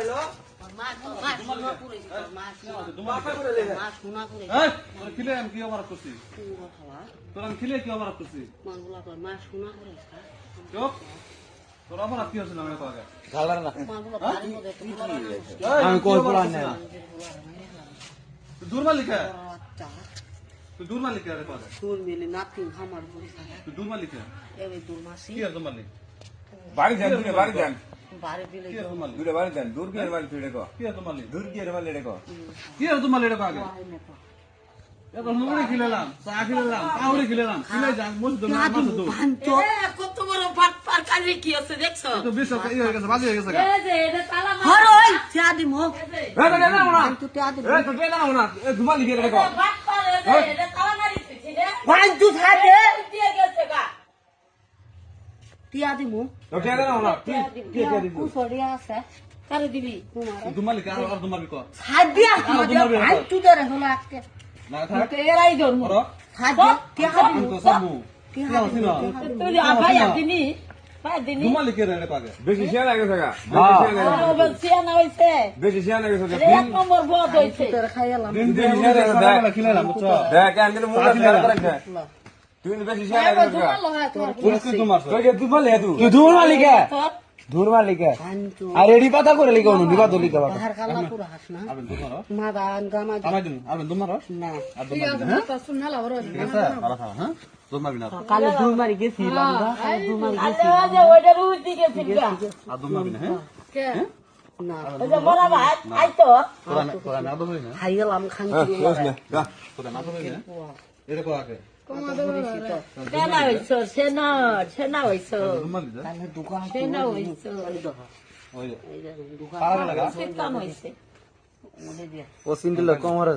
করাইলো কি অপরাধ করছি তোর আমি খিলে কি অপরাধ করছি চুপ তোর অপরাধ কি হয়েছিল আমি আগে আমি কল পোলা না দূর মালিকা তুই দূর মালিকা রে পারে দূর মিলে নাতি আমার বুড়ি তুই দূর মালিকা এই দূর মাসি কি আর দূর মালিক বাড়ি যান তুমি বাড়ি যান বাড়ি দিলে কি আর দূর মালিক দূরে বাড়ি যান দূর কি বাড়ি ফিরে কো কি আর দূর মালিক দূর কি বাড়ি রে কো কি আর দূর মালিক রে আগে এখন নুড়ি খিলালাম চা খিলালাম পাউরি খিলালাম খিলে যান মুছ দম মাছ দো কত বড় পাট পাট কালি কি আছে দেখছো তো বেশ ই হয়ে গেছে বাজি হয়ে গেছে এই যে এটা তালা মার হরই চা দিমু এ তো দেনা না তো চা দিমু এ তো দেনা না এ ধুমা লিখে রে কো বাট পারে এটা তালা মারি দিছি রে ভাই তুই ছাড়ে দিয়ে গেছে গা টিয়া দিমু তো দেনা না কি কি দিবি কুসড়িয়া আছে কারে দিবি তোমার দূর মালিক আর দূর মালিক কর ছাড় দিয়া ভাই তুই ধরে হলো আজকে না থাক তো এরাই ধরমু করো ছাড় দিয়া টিয়া আমি তো সামু কি হচ্ছে না তুই ভাই দিনি ভাই দিনি দূর মালিক রে পাগে বেশি শেয়ার লাগে থাকা সিয়ানা হইছে বেশি শেয়ার লাগে থাকা এক নম্বর বদ হইছে তোর খাইলাম দিন দিন শেয়ার খিলালাম বুঝছো দেখ কেন কিন্তু মুলা শেয়ার করে তুই বেশি শেয়ার লাগে থাকা পুরস্কার তোমার তুই যে তুই বলে তুই ধুর মালিকা ধুর মালিকা আর রেডি পাতা করে লিখো নিবা তো লিখা বাবা বাহার কালা পুরা হাস না আবেন তোমার মাদান গামা আমাই দিন আবেন তোমার না আর দূর মালিক হ্যাঁ ঠিক আছে ভালো থাও হ্যাঁ দূর মালিক না কালে ধুর মারি গেছিলাম আমরা কালে ধুর মারি গেছিলাম আরে ওইটা রুই দিকে ফিরগা আর দূর মালিক না হ্যাঁ না ওই যে বড় ভাই আইতো তোরা না দই না খাইলাম খানছি তোরা না দই না এটা কো আগে সেনা হইছো সেনা হইছো দূর মালিক যা তাহলে দোকান সেনা হইছো ওই দোকান পাড়া লাগা সিস্টেম হইছে ওরে দিয়া ও সিন্ডিল কমরা